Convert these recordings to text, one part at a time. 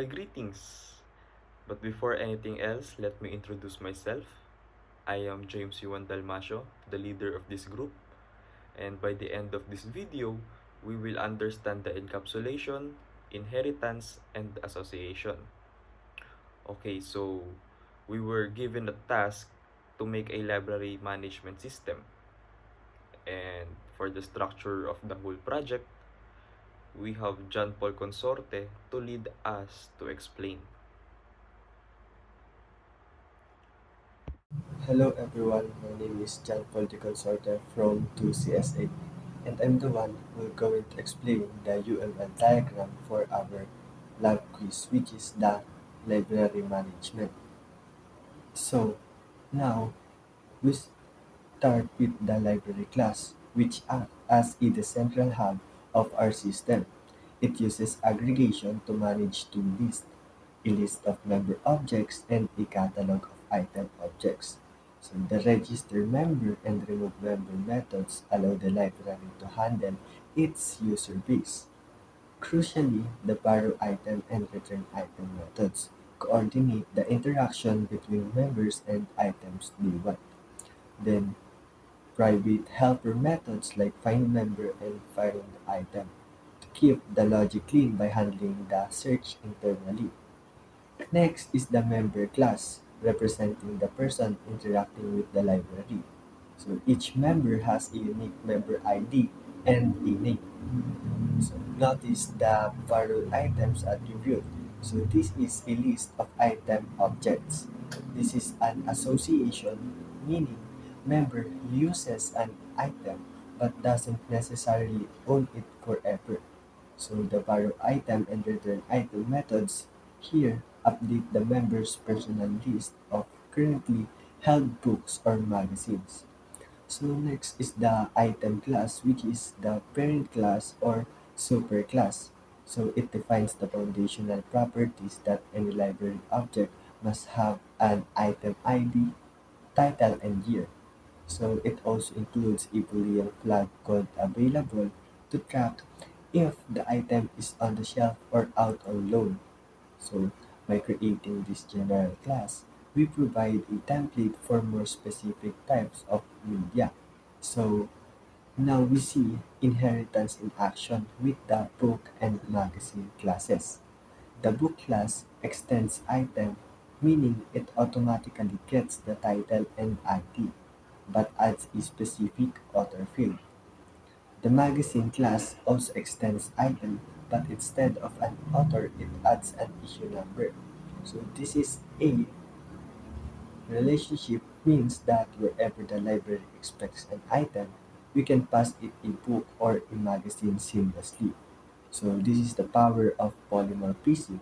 greetings. But before anything else, let me introduce myself. I am James Yuan Dalmasio, the leader of this group. And by the end of this video, we will understand the encapsulation, inheritance, and association. Okay, so we were given a task to make a library management system. And for the structure of the whole project, we have John Paul Consorte to lead us to explain. Hello everyone, my name is John Paul de Consorte from 2CSA, and I'm the one who will going to explain the UML diagram for our lab quiz, which is the library management. So now we start with the library class, which acts as the central hub of our system. It uses aggregation to manage two lists, a list of member objects and a catalog of item objects. So the register member and remove member methods allow the library to handle its user base. Crucially, the borrow item and return item methods coordinate the interaction between members and items they want. Then, private helper methods like find member and find item to keep the logic clean by handling the search internally. Next is the member class, representing the person interacting with the library. So each member has a unique member ID and a name. So notice the borrowed items attribute. So this is a list of item objects. This is an association, meaning member uses an item but doesn't necessarily own it forever. So the borrow item and return item methods here update the member's personal list of currently held books or magazines. So next is the item class, which is the parent class or superclass. So it defines the foundational properties that any library object must have: an item ID, title, and year. So it also includes a Boolean flag called available to track if the item is on the shelf or out on loan. So by creating this general class, we provide a template for more specific types of media. So now we see inheritance in action with the book and magazine classes. The book class extends item, meaning it automatically gets the title and ID, but adds a specific author field. The magazine class also extends item, but instead of an author, it adds an issue number. So this is a relationship means that wherever the library expects an item, we can pass it a book or a magazine seamlessly. So this is the power of polymorphism.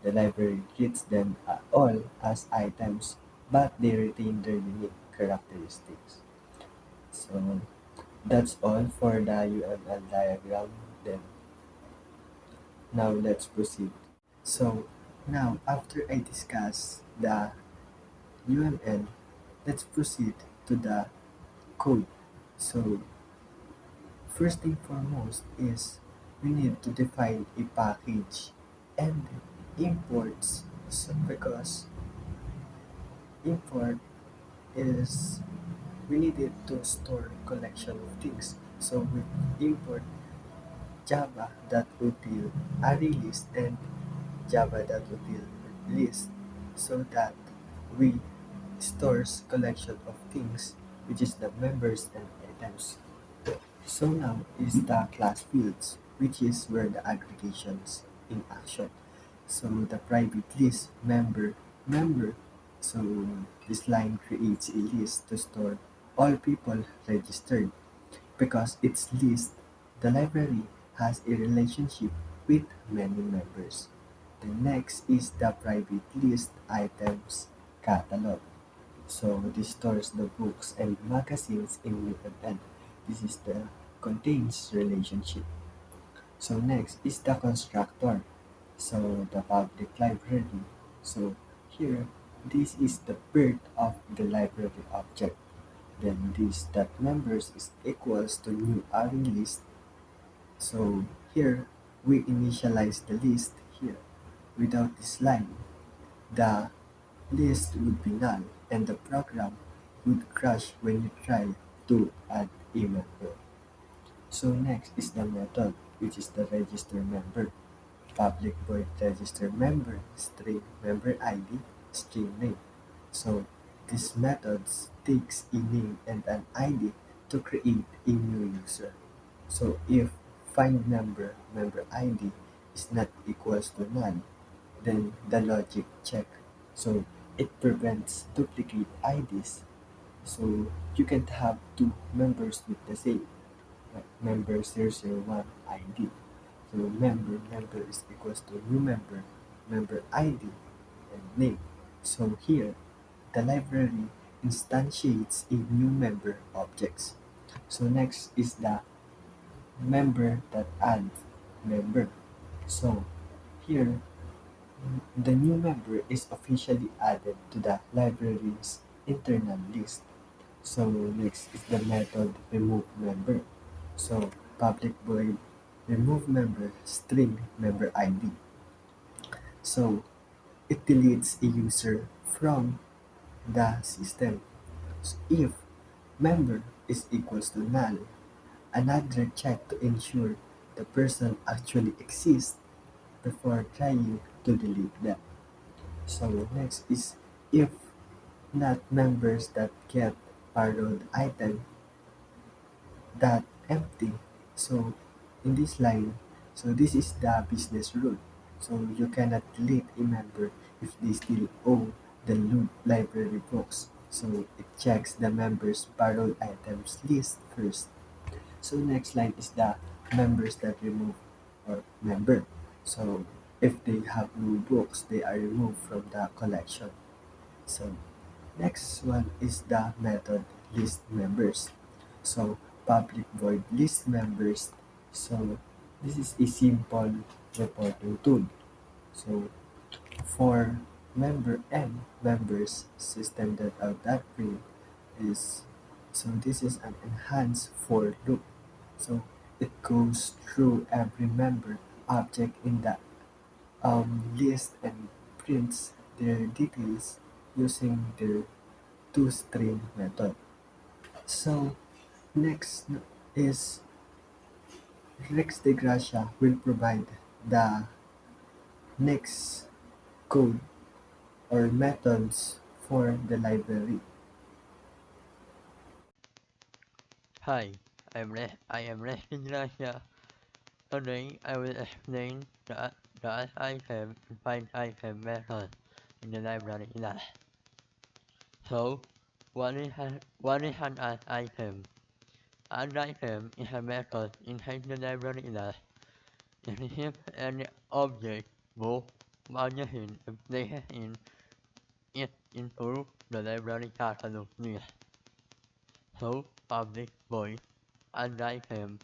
The library treats them all as items, but they retain their unique characteristics. So that's all for the UML diagram. Then now let's proceed. So now after I discuss the UML, let's proceed to the code. So first thing foremost is we need to define a package and imports. So because import is we needed to store collection of things. So we import java.util array list and java.util list so that we stores collection of things, which is the members and items. So now is the class fields, which is where the aggregations in action. So the private list member. So this line creates a list to store all people registered. Because its list, the library has a relationship with many members. The next is the private list items catalog. So this stores the books and magazines in UML. This is the contains relationship. So next is the constructor. So the public library. So here, this is the birth of the library object. Then this that members is equals to new array list. So here we initialize the list here. Without this line, the list would be null and the program would crash when you try to add a member. So next is the method, which is the register member. Public void register member string member ID string name. So this method takes a name and an ID to create a new user. So if find member ID is not equals to none, then the logic check. So it prevents duplicate IDs. So you can't have two members with the same like member 001 ID. So member is equals to new member ID and name. So here the library instantiates a new member objects. So next is the member that adds member. So here the new member is officially added to the library's internal list. So next is the method remove member. So public void remove member string member ID. So it deletes a user from the system. So if member is equals to null, another check to ensure the person actually exists before trying to delete them. So next is if not members that get borrowed item that empty. So in this line, so this is the business rule. So you cannot delete a member if they still owe the library books. So it checks the members' borrowed items list first. So next line is the members that remove or member. So if they have no books, they are removed from the collection. So next one is the method list members. So public void list members. So this is a simple reporting tool. So for member M members system.out.print is so this is an enhanced for loop. So it goes through every member object in the list and prints their details using their toString method. So next is Rex de Gracia will provide the next code or methods for the library. Hi, I am Resting Gracia. Today I will explain the add item and find item method in the library class. So, what is an add item? Add item is a method inside the library class. It receives any object, book, magazine and places it into the library catalog list. So, public void add item.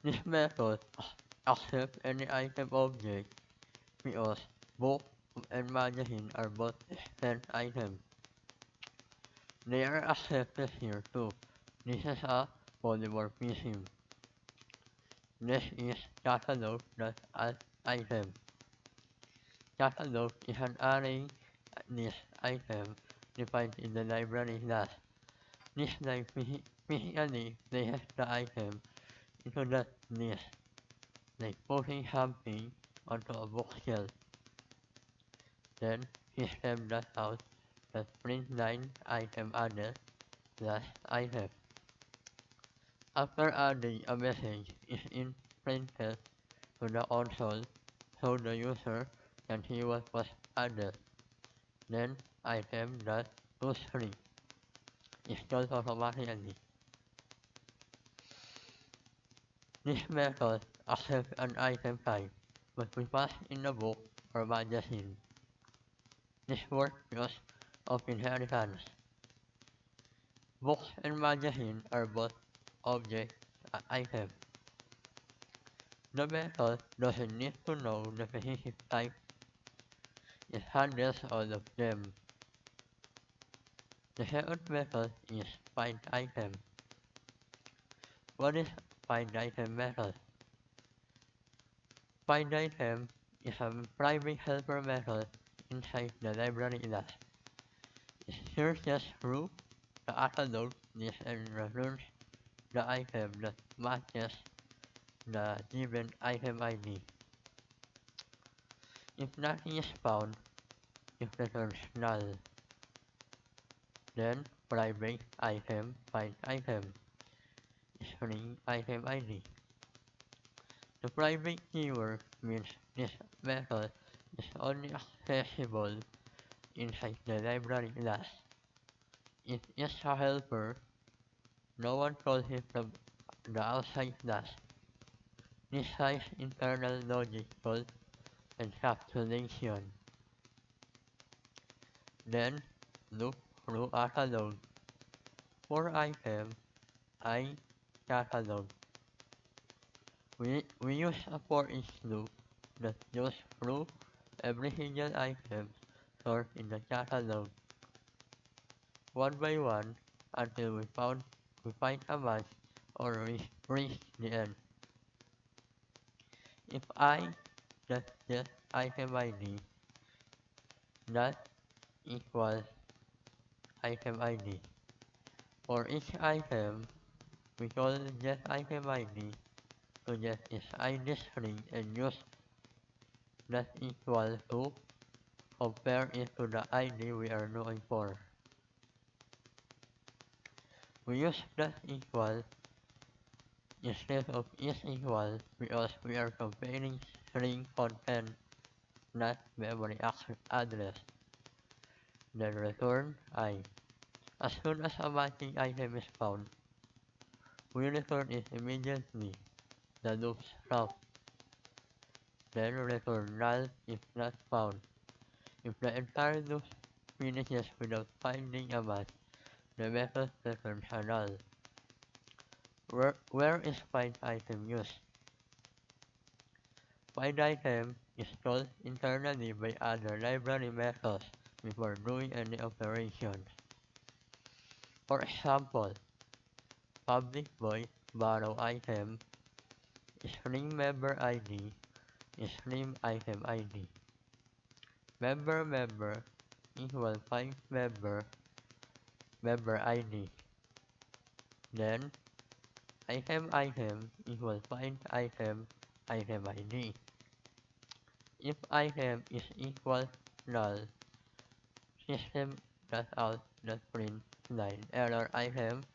This method accepts any item object because book and magazine are both extend items. They are accepted here too. This is a polymorphism. Next is catalog.addItem. Catalog is an array list item defined in the library class. This line physically places the item into the list, like putting something onto a bookshelf. Then system does out the print line item added slash item. After adding a message is imprinted to the console so the user can see what was added. Then item dot toString is called automatically. This method accepts an item type, but we pass in a book or magazine. This works because of inheritance. Books and magazine are both object items. The method doesn't need to know the specific type. It handles all of them. The second method is find item. What is find item method? Find item is a private helper method inside the library class. It searches through the catalog list and returns the item that matches the given item ID. If nothing is found, it returns null. Then private item find item string item ID. The private keyword means this method is only accessible inside the library class. It is a helper. No one calls it from the outside class. This has internal logic called encapsulation. Then look through catalog. For item I catalog. We use a for each loop that goes through every single item stored in the catalog one by one until we find a match or reach the end. If I just get item ID, that equals item ID. For each item, we call get item ID to get its ID string and use that equal to compare it to the ID we are looking for. We use that equal instead of is equal because we are comparing string content, not memory address. Then return I. As soon as a matching item is found, we return it immediately. The loop stops. Then return null if not found. If the entire loop finishes without finding a match, the method returns a null. Where is find item used? Find item is called internally by other library methods before doing any operations. For example, public void borrow item string member ID string item ID. Member equal find member ID. Then item equal find item ID. If item is equal null, system.out.print line error item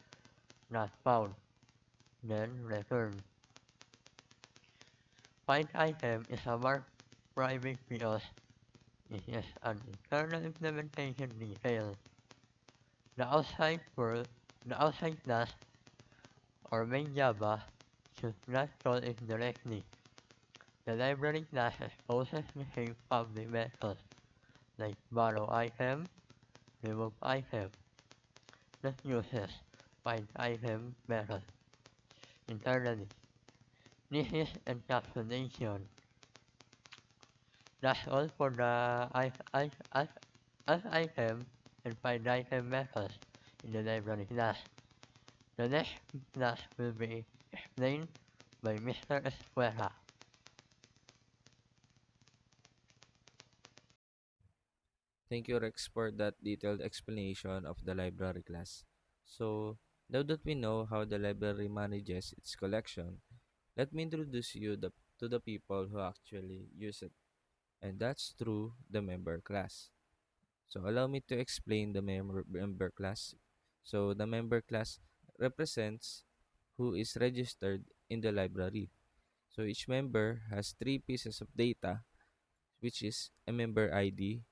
not found. Then return. Find item is a more private because it is an internal implementation detail. The outside world, the outside class or main Java should not call it directly. The library class exposes the same public methods like borrow item, remove item that uses find item method internally. This is encapsulation. That's all for the as item and find item methods in the library class. The next class will be explained by Mr. Escuela. Thank you, Rex, for that detailed explanation of the library class. So, now that we know how the library manages its collection, let me introduce you to the people who actually use it, and that's through the member class. So, allow me to explain the member class. So, the member class represents who is registered in the library. So, each member has three pieces of data, which is a member ID,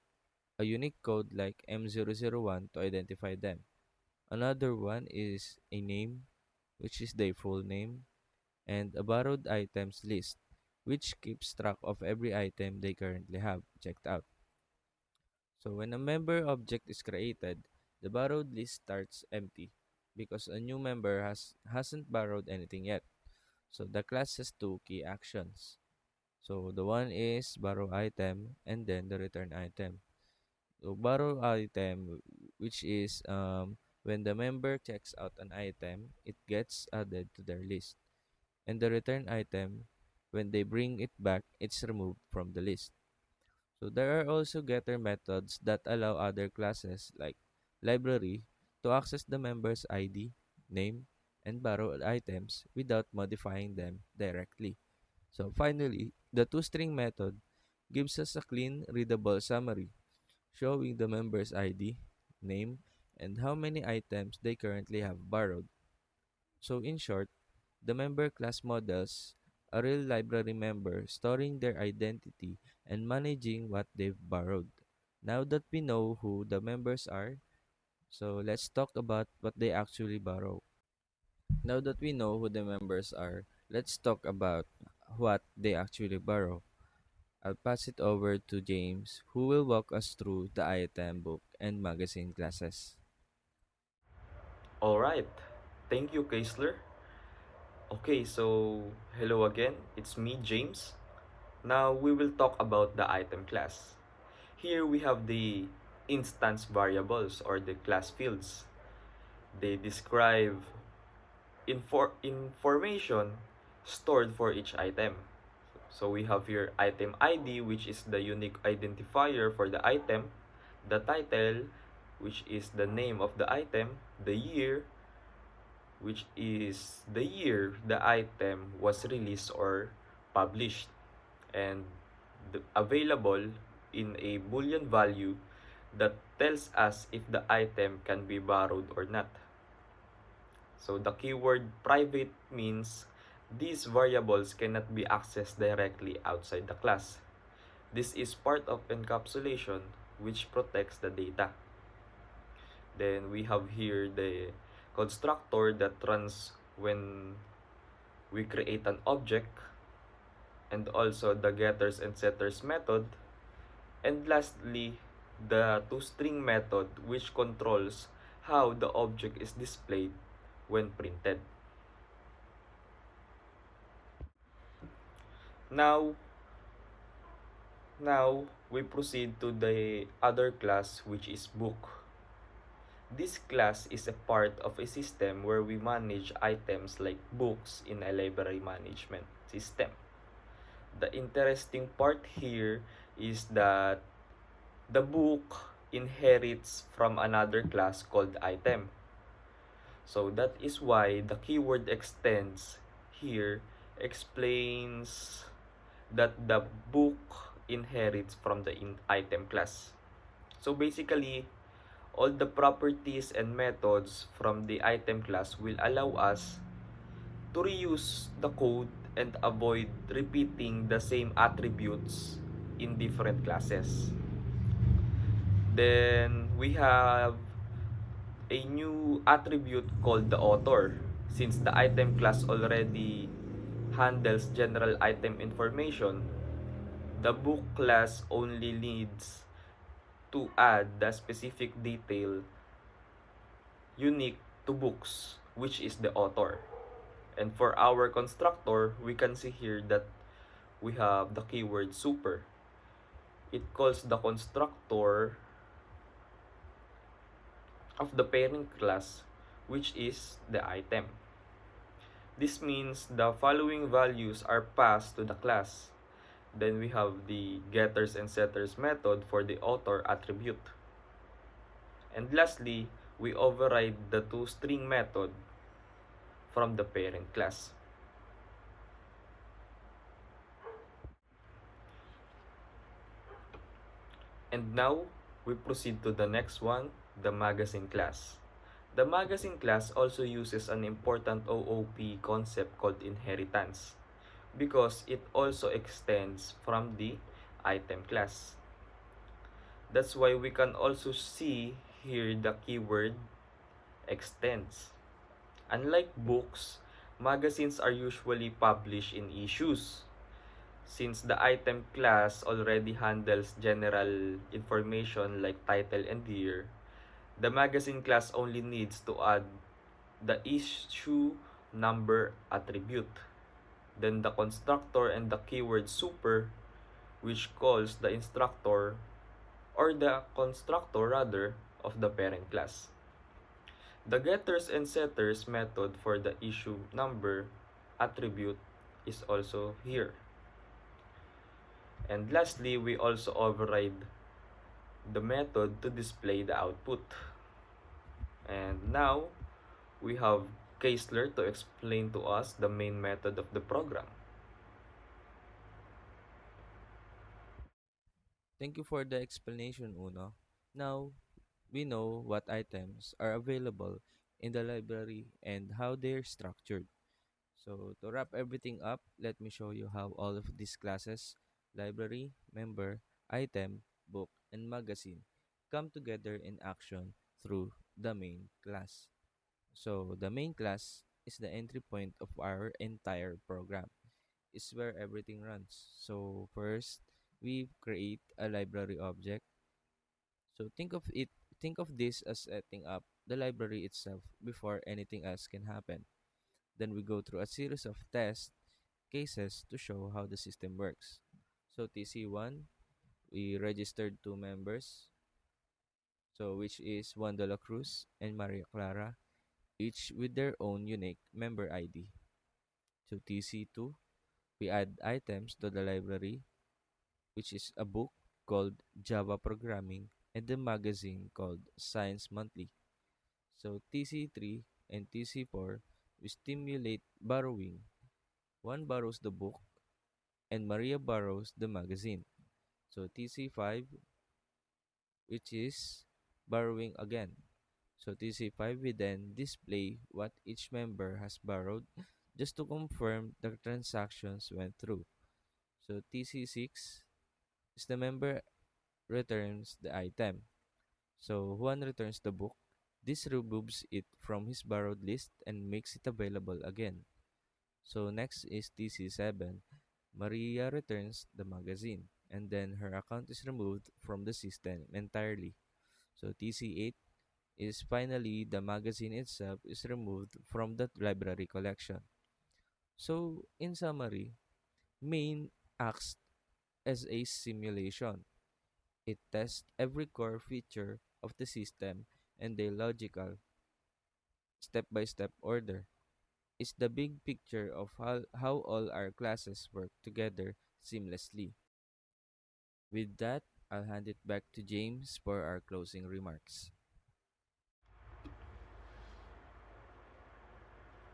a unique code like M001 to identify them. Another one is a name, which is their full name, and a borrowed items list, which keeps track of every item they currently have checked out. So when a member object is created, the borrowed list starts empty because a new member hasn't borrowed anything yet. So the class has two key actions. So the one is borrow item and then the return item. So borrow item, which is when the member checks out an item, it gets added to their list. And the return item When they bring it back, it's removed from the list. So there are also getter methods that allow other classes like library to access the member's ID, name, and borrowed items without modifying them directly. So finally, the toString method gives us a clean, readable summary showing the member's ID, name, and how many items they currently have borrowed. So in short, the member class models a real library member storing their identity and managing what they've borrowed. Now that we know who the members are, so let's talk about what they actually borrow. Now that we know who the members are, let's talk about what they actually borrow. I'll pass it over to James, who will walk us through the item book and magazine classes. Alright, thank you, Kaisler. Okay, so hello again, it's me, James. Now we will talk about the item class. Here we have the instance variables or the class fields. They describe information stored for each item. So we have here item ID, which is the unique identifier for the item, the title, which is the name of the item, the year, which is the year the item was released or published, and available in a Boolean value that tells us if the item can be borrowed or not. So the keyword private means these variables cannot be accessed directly outside the class. This is part of encapsulation which protects the data. Then we have here the constructor that runs when we create an object, and also the getters and setters method, and lastly the toString method which controls how the object is displayed when printed. Now we proceed to the other class, which is book. This class is a part of a system where we manage items like books in a library management system. The interesting part here is that the book inherits from another class called item. So that is why the keyword extends here explains that the book inherits from the item class. So basically, all the properties and methods from the item class will allow us to reuse the code and avoid repeating the same attributes in different classes. Then we have a new attribute called the author. Since the item class already handles general item information, the book class only needs to add the specific detail unique to books, which is the author. And for our constructor, we can see here that we have the keyword super. It calls the constructor of the parent class, which is the item. This means the following values are passed to the class. Then we have the getters and setters method for the author attribute. And lastly, we override the toString method from the parent class. And now, we proceed to the next one, the magazine class. The magazine class also uses an important OOP concept called inheritance because it also extends from the item class. That's why we can also see here the keyword extends. Unlike books, magazines are usually published in issues. Since the item class already handles general information like title and year, the magazine class only needs to add the issue number attribute. Then the constructor and the keyword super, which calls the instructor or the constructor rather of the parent class. The getters and setters method for the issue number attribute is also here. And lastly, we also override the method to display the output. And now, we have Keisler to explain to us the main method of the program. Thank you for the explanation, Uno. Now, we know what items are available in the library and how they're structured. So, to wrap everything up, let me show you how all of these classes library, member, item, book, and magazine come together in action through the main class. So, the main class is the entry point of our entire program. It's where everything runs. So, first, we create a library object. So, think of this as setting up the library itself before anything else can happen. Then we go through a series of test cases to show how the system works. So TC1, we registered two members, so which is Juan de la Cruz and Maria Clara, each with their own unique member ID. So TC2, we add items to the library, which is a book called Java Programming and the magazine called Science Monthly. So TC3 and TC4, we stimulate borrowing. One borrows the book and Maria borrows the magazine. So TC5, which is borrowing again. So TC5, we then display what each member has borrowed just to confirm the transactions went through. So TC6 is the member returns the item. So Juan returns the book. This removes it from his borrowed list and makes it available again. So next is TC7. Maria returns the magazine and then her account is removed from the system entirely. So TC8 is finally the magazine itself is removed from the library collection. So in summary, main acts as a simulation. It tests every core feature of the system and their logical step by step order. Is the big picture of how all our classes work together seamlessly. With that, I'll hand it back to James for our closing remarks.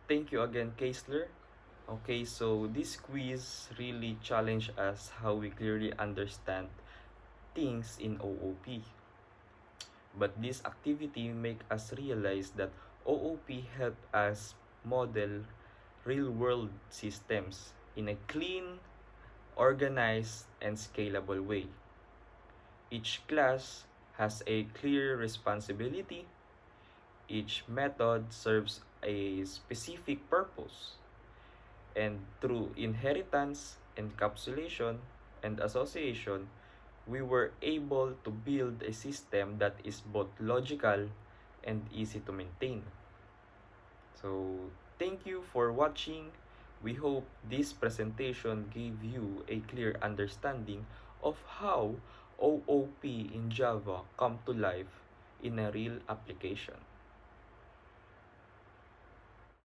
Thank you again, Keisler. Okay, so this quiz really challenged us how we clearly understand things in OOP. But this activity make us realize that OOP help us model real-world systems in a clean, organized, and scalable way. Each class has a clear responsibility. Each method serves a specific purpose. And through inheritance, encapsulation, and association, we were able to build a system that is both logical and easy to maintain. So, thank you for watching. We hope this presentation gave you a clear understanding of how OOP in Java come to life in a real application.